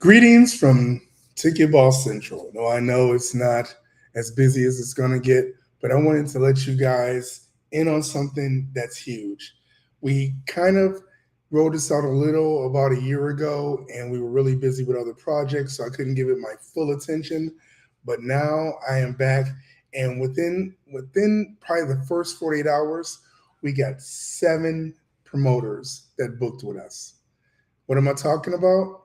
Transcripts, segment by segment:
Greetings from Ticket Boss Central. No, I know it's not as busy as it's going to get, but I wanted to let you guys in on something that's huge. We kind of rolled this out a little about a year ago, and we were really busy with other projects, so I couldn't give it my full attention. But now I am back, and within probably the first 48 hours, we got 7 promoters that booked with us. What am I talking about?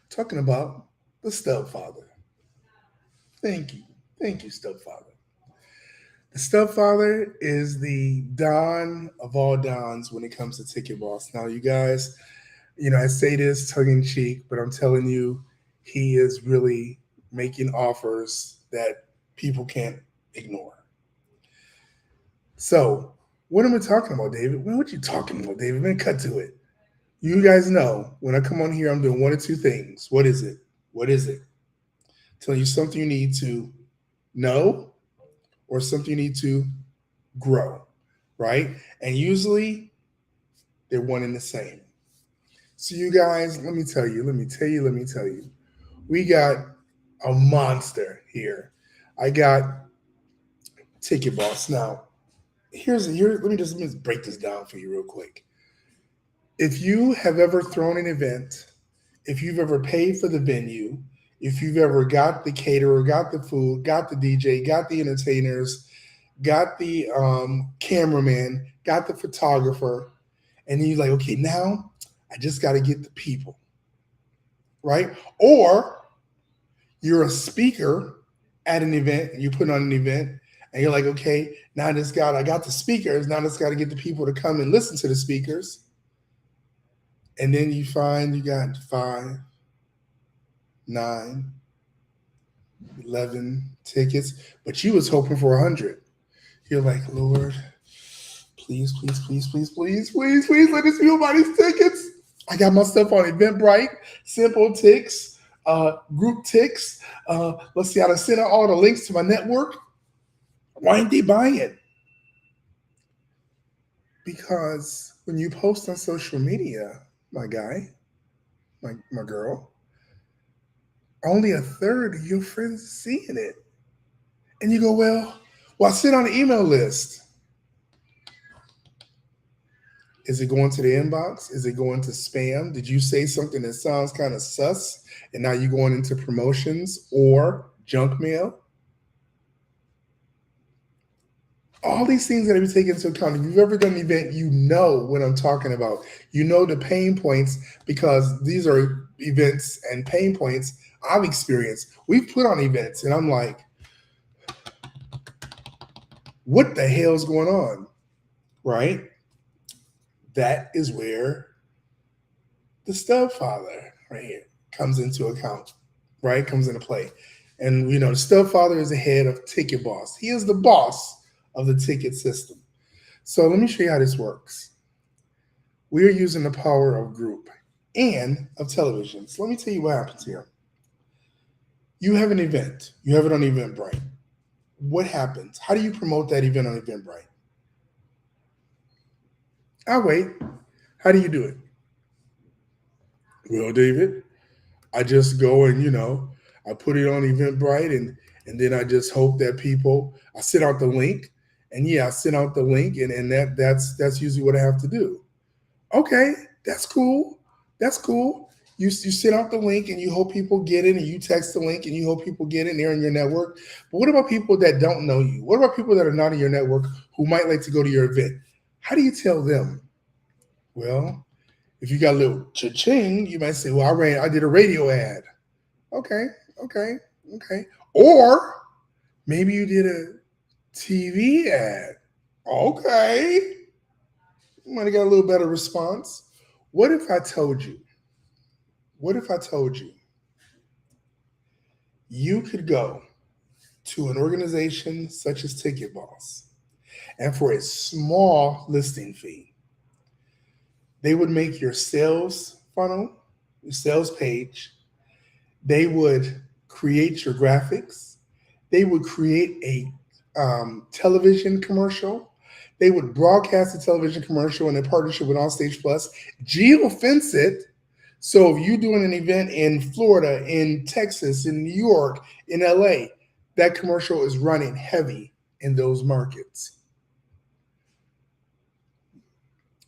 Talking about the Stubfather. Thank you. Thank you, Stubfather. The Stubfather is the Don of all Dons when it comes to Ticket Boss. Now, you guys, I say this tongue in cheek, but I'm telling you, he is really making offers that people can't ignore. So, what am I talking about, David? What are you talking about, David? Man, cut to it. You guys know when I come on here, I'm doing one or two things. What is it? What is it? Telling you something you need to know or something you need to grow, right? And usually they're one and the same. So, you guys, let me tell you. We got a monster here. I got Ticket Boss. Now, let me just break this down for you real quick. If you have ever thrown an event, if you've ever paid for the venue, if you've ever got the caterer, got the food, got the DJ, got the entertainers, got the cameraman, got the photographer, and then you're like, okay, now I just got to get the people, right? Or you're a speaker at an event, and you put on an event, and you're like, okay, I got the speakers, now I just got to get the people to come and listen to the speakers. And then you find you got 5, 9, 11 tickets, but you was hoping for 100. You're like, Lord, please, please, please, please, please, please, please let us be buy these tickets. I got my stuff on Eventbrite, Simple Ticks, Group Ticks. Let's see how to send out all the links to my network. Why ain't they buying it? Because when you post on social media, my guy, my girl, only a third of your friends are seeing it. And you go, well, I sit on the email list. Is it going to the inbox? Is it going to spam? Did you say something that sounds kind of sus and now you're going into promotions or junk mail? All these things that we take into account. If you've ever done an event, you know what I'm talking about. You know the pain points because these are events and pain points I've experienced. We've put on events and I'm like, what the hell's going on? Right? That is where the Stubfather right here comes into account, right? Comes into play. And the Stubfather is the head of Ticket Boss. He is the boss of the ticket system. So let me show you how this works. We are using the power of group and of television. So let me tell you what happens here. You have an event. You have it on Eventbrite. What happens? How do you promote that event on Eventbrite? I'll wait. How do you do it? Well, David, I just go and I put it on Eventbrite and then I just hope that I send out the link, and I send out the link, and that's usually what I have to do. Okay, that's cool. That's cool. You send out the link and you hope people get it, and you text the link and you hope people get it, and they're in your network. But what about people that don't know you? What about people that are not in your network who might like to go to your event? How do you tell them? Well, if you got a little cha-ching, you might say, well, I did a radio ad. Okay, okay, okay. Or maybe you did a TV ad. Okay. You might have got a little better response. What if I told you? What if I told you you could go to an organization such as Ticket Boss, and for a small listing fee, they would make your sales funnel, your sales page, they would create your graphics, they would create a television commercial, They would broadcast a television commercial in a partnership with Onstage Plus, geofence it. So if you're doing an event in Florida, in Texas, in New York, in LA, that commercial is running heavy in those markets.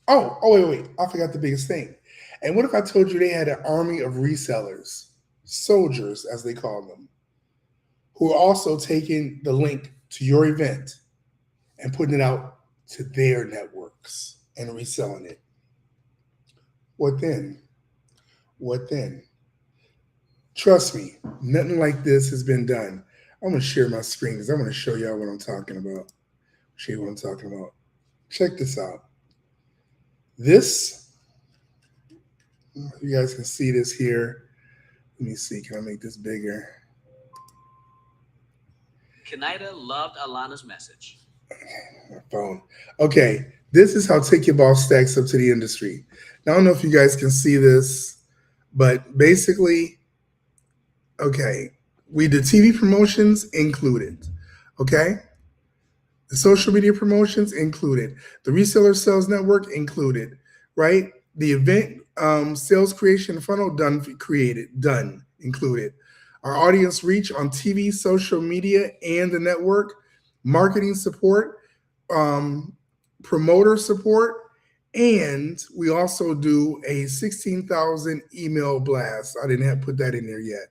Wait. I forgot the biggest thing. And what if I told you they had an army of resellers, soldiers, as they call them, who are also taking the link to your event and putting it out to their networks and reselling it? What then? What then? Trust me, nothing like this has been done. I'm going to share my screen because I'm going to show y'all what I'm talking about. Show you what I'm talking about. Check this out. This, you guys can see this here. Let me see. Can I make this bigger? Kaneda loved Alana's message. My phone. Okay, this is how Take Your Boss stacks up to the industry. Now, I don't know if you guys can see this, but basically, okay, we did TV promotions included. Okay, the social media promotions included, the reseller sales network included, right? The event sales creation funnel done included. Our audience reach on TV, social media, and the network, marketing support, promoter support, and we also do a 16,000 email blast. I didn't have put that in there yet,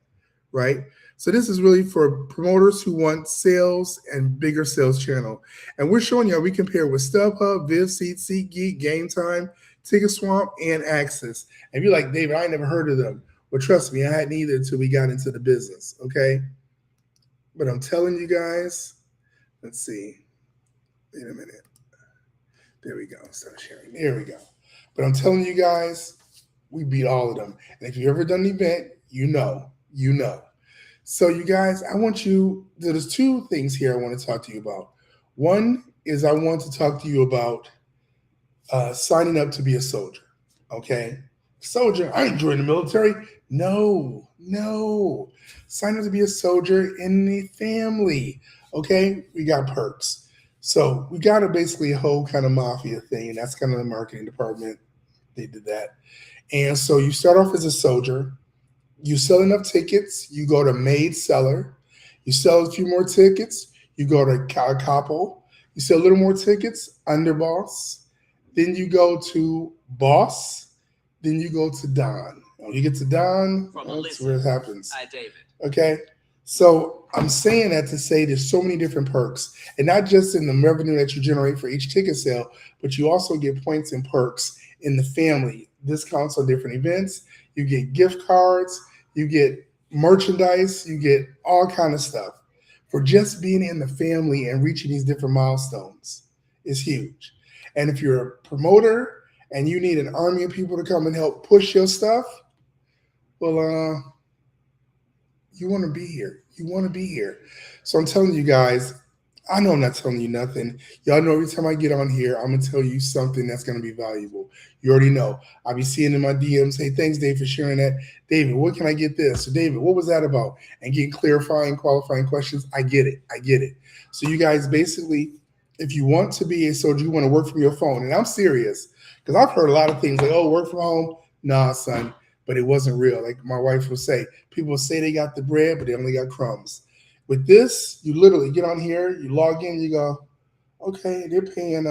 right? So this is really for promoters who want sales and bigger sales channel. And we're showing you how we compare with StubHub, VivSeat, SeatGeek, Game Time, TicketSwamp, and Axis. And you're like, David, I ain't never heard of them. Well, trust me, I hadn't either until we got into the business, okay? But I'm telling you guys, let's see. Wait a minute. There we go. Start sharing. There we go. But I'm telling you guys, we beat all of them. And if you've ever done an event, you know. So you guys, there's two things here I want to talk to you about. One is I want to talk to you about signing up to be a soldier, okay? Soldier, I ain't joined the military. No. Sign up to be a soldier in the family, okay? We got perks. So we got basically a whole kind of mafia thing, and that's kind of the marketing department. They did that. And so you start off as a soldier. You sell enough tickets, you go to made seller. You sell a few more tickets, you go to couple. You sell a little more tickets, underboss. Then you go to boss. Then you go to Don. When you get to Don, that's where it happens. Hi, David. Okay? So I'm saying that to say there's so many different perks, and not just in the revenue that you generate for each ticket sale, but you also get points and perks in the family, discounts on different events. You get gift cards, you get merchandise, you get all kind of stuff for just being in the family and reaching these different milestones is huge. And if you're a promoter and you need an army of people to come and help push your stuff, well, you want to be here. So I'm telling you guys, I know I'm not telling you nothing. Y'all know every time I get on here, I'm going to tell you something that's going to be valuable. You already know. I'll be seeing in my DMs, hey, thanks, Dave, for sharing that. David, what can I get this? So, David, what was that about? And getting clarifying, qualifying questions. I get it. So you guys, basically, if you want to be a soldier, you want to work from your phone. And I'm serious because I've heard a lot of things like, oh, work from home. Nah, son, but it wasn't real. Like my wife will say, people say they got the bread, but they only got crumbs. With this, you literally get on here, you log in, you go, okay, they're paying,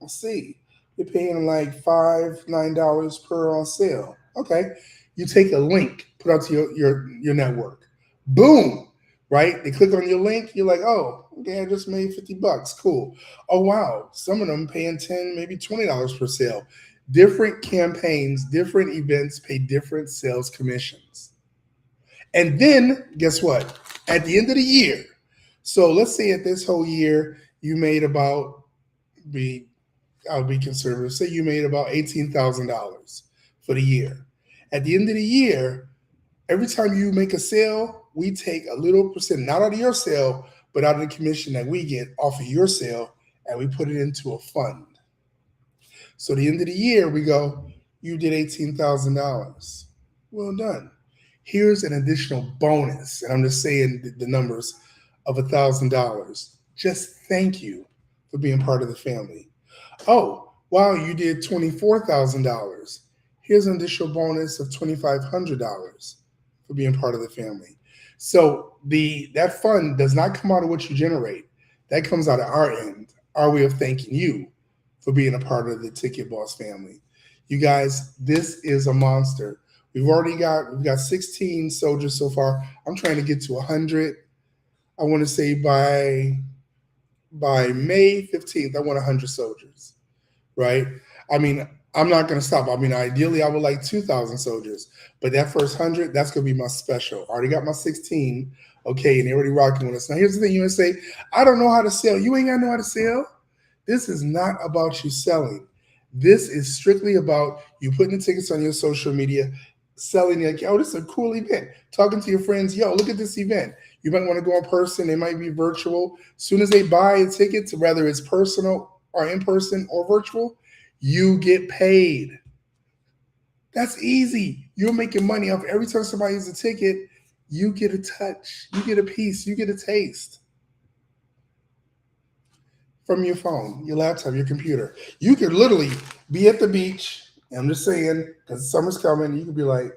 let's see, they're paying like $9 per on sale. Okay, you take a link, put out to your network. Boom, right? They click on your link, you're like, oh, okay, I just made $50. Cool. Oh, wow, some of them paying $10, maybe $20 per sale. Different campaigns, different events pay different sales commissions. And then guess what? At the end of the year, so let's say at this whole year, you made about, I'll be conservative, say you made about $18,000 for the year. At the end of the year, every time you make a sale, we take a little percent, not out of your sale, but out of the commission that we get off of your sale, and we put it into a fund. So at the end of the year, we go, you did $18,000. Well done. Here's an additional bonus, and I'm just saying the numbers of $1,000. Just thank you for for being part of the family. Oh, wow, you did $24,000. Here's an additional bonus of $2,500 for being part of the family. So that fund does not come out of what you generate. That comes out of our end, our way of thanking you for being a part of the Ticket Boss family. You guys, this is a monster. We've got 16 soldiers so far. I'm trying to get to 100. I want to say by May 15th, I want 100 soldiers, right? I mean, I'm not going to stop. I mean, ideally, I would like 2,000 soldiers, but that first 100, that's going to be my special. I already got my 16, okay, and they're already rocking with us. Now, here's the thing. You want to say, I don't know how to sell. You ain't got to know how to sell. This is not about you selling. This is strictly about you putting the tickets on your social media, selling like, oh, this is a cool event. Talking to your friends, yo, look at this event. You might want to go in person. They might be virtual. As soon as they buy a ticket, whether it's personal or in person or virtual, you get paid. That's easy. You're making money off every time somebody uses a ticket. You get a touch. You get a piece. You get a taste from your phone, your laptop, your computer. You could literally be at the beach. And I'm just saying, because summer's coming, you could be like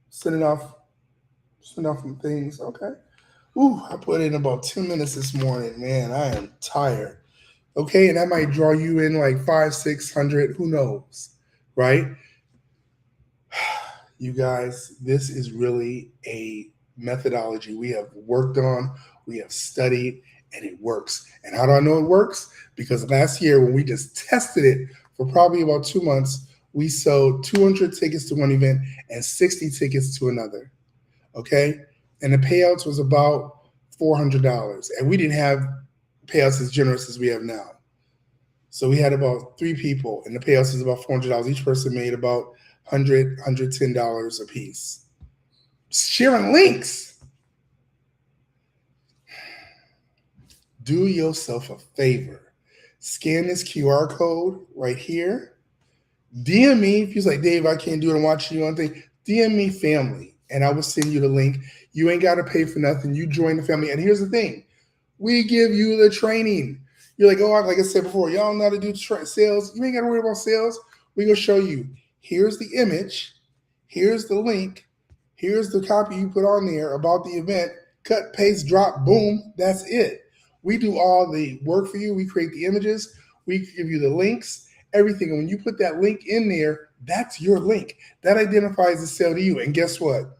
sending off some things. Okay. Ooh, I put in about 2 minutes this morning. Man, I am tired. Okay, and that might draw you in like 500, 600, who knows, right? You guys, this is really a methodology we have worked on, we have studied, and it works. And how do I know it works? Because last year when we just tested it for probably about 2 months, we sold 200 tickets to one event and 60 tickets to another, okay? And the payouts was about $400. And we didn't have payouts as generous as we have now. So we had about 3 people, and the payouts is about $400. Each person made about $100, $110 a piece. Sharing links. Do yourself a favor. Scan this QR code right here. DM me if you're like, Dave, I can't do it. I'm watching you on thing. DM me family, and I will send you the link. You ain't got to pay for nothing. You join the family. And here's the thing. We give you the training. You're like, oh, like I said before, y'all know how to do sales. You ain't got to worry about sales. We're going to show you. Here's the image. Here's the link. Here's the copy you put on there about the event. Cut, paste, drop, boom. That's it. We do all the work for you. We create the images. We give you the links, everything. And when you put that link in there, that's your link. That identifies the sale to you. And guess what?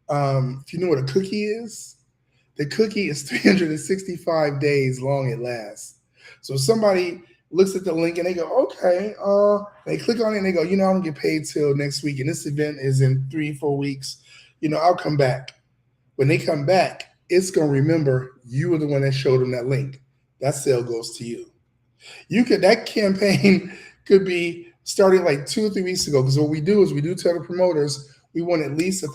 If you know what a cookie is, the cookie is 365 days long it lasts. So somebody looks at the link and they go, okay, they click on it and they go, I don't get paid till next week. And this event is in 3-4 weeks. I'll come back. When they come back, it's going to remember you were the one that showed them that link. That sale goes to you. That campaign could be starting like 2 or 3 weeks ago. Because what we do is we do tell the promoters, we want at least a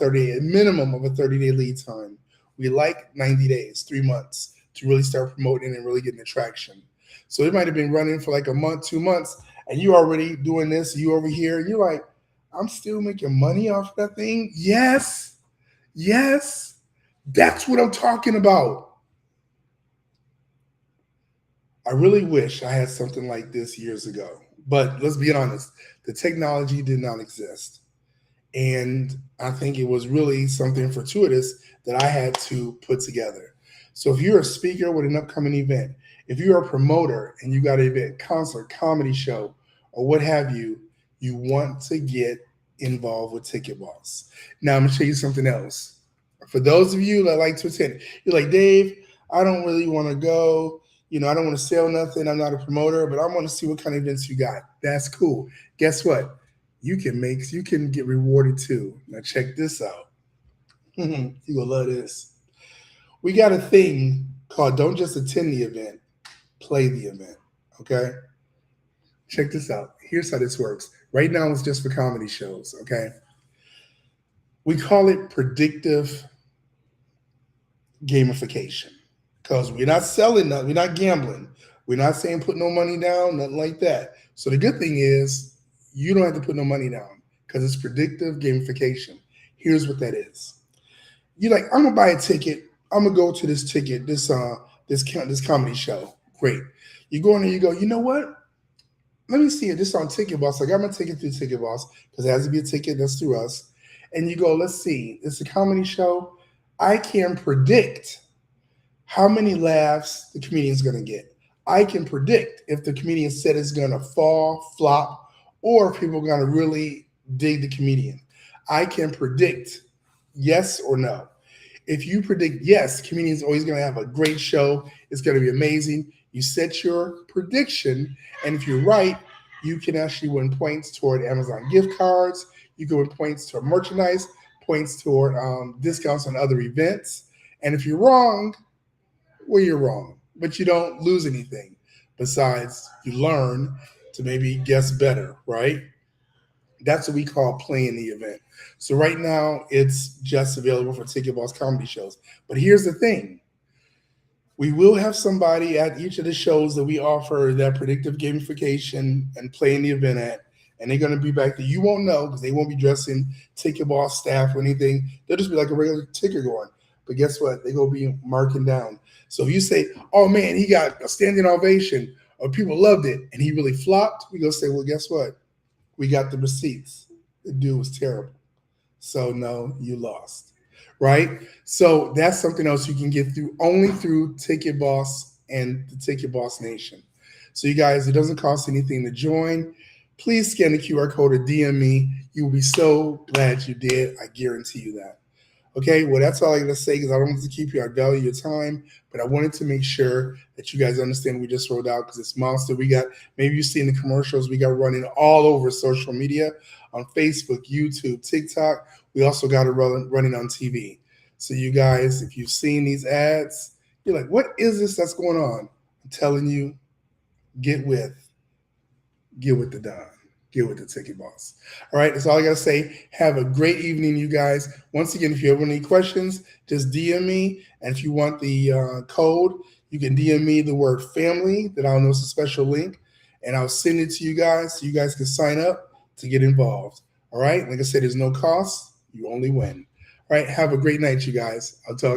minimum of a 30-day lead time. We like 90 days, 3 months to really start promoting and really getting the traction. So it might have been running for like a month, 2 months, and you already doing this, you over here, and you're like, I'm still making money off that thing? Yes. That's what I'm talking about. I really wish I had something like this years ago. But let's be honest, the technology did not exist. And I think it was really something fortuitous that I had to put together. So if you're a speaker with an upcoming event, if you're a promoter and you got an event, concert, comedy show, or what have you, you want to get involved with Ticket Boss. Now I'm going to show you something else. For those of you that like to attend, you're like, Dave, I don't really want to go. I don't want to sell nothing. I'm not a promoter, but I want to see what kind of events you got. That's cool. Guess what? You can get rewarded too. Now check this out. You're going to love this. We got a thing called don't just attend the event, play the event, okay? Check this out. Here's how this works. Right now it's just for comedy shows, okay? We call it predictive gamification because we're not selling nothing. We're not gambling. We're not saying put no money down, nothing like that. So the good thing is you don't have to put no money down because it's predictive gamification. Here's what that is. You're like, I'm going to buy a ticket. I'm going to go to this ticket, this this comedy show. Great. You go in there, you go, you know what? Let me see it. This is on Ticket Boss. I got my ticket through Ticket Boss because it has to be a ticket that's through us. And you go, let's see. It's a comedy show. I can predict how many laughs the comedian's going to get. I can predict if the comedian set is going to fall, flop, or if people are going to really dig the comedian. I can predict yes or no. If you predict yes, the comedian's always going to have a great show. It's going to be amazing. You set your prediction, and if you're right, you can actually win points toward Amazon gift cards. You can win points toward merchandise, points toward discounts on other events. And if you're wrong, well, you're wrong, but you don't lose anything. Besides, you learn to maybe guess better, right? That's what we call playing the event. So right now, it's just available for Ticket Boss comedy shows. But here's the thing. We will have somebody at each of the shows that we offer that predictive gamification and playing the event at, and they're going to be back there. You won't know because they won't be dressing Ticket Boss staff or anything. They'll just be like a regular ticket going. But guess what? They're going to be marking down. So if you say, oh, man, he got a standing ovation or people loved it and he really flopped, we go say, well, guess what? We got the receipts. The dude was terrible. So, no, you lost. Right? So that's something else you can get through only through Ticket Boss and the Ticket Boss Nation. So you guys, it doesn't cost anything to join. Please scan the QR code or DM me. You will be so glad you did. I guarantee you that. Okay, well, that's all I got to say because I don't want to keep you. I value your time, but I wanted to make sure that you guys understand what we just rolled out because it's monster. We got, maybe you've seen the commercials we got running all over social media on Facebook, YouTube, TikTok. We also got it running on TV. So you guys, if you've seen these ads, you're like, what is this that's going on? I'm telling you, get with the Don. Get with the Ticket Boss. All right, that's all I got to say. Have a great evening, you guys. Once again, if you have any questions, just DM me. And if you want the code, you can DM me the word family, that I'll know it's a special link, and I'll send it to you guys so you guys can sign up to get involved. All right, like I said, there's no cost. You only win. All right, have a great night, you guys. I'll talk.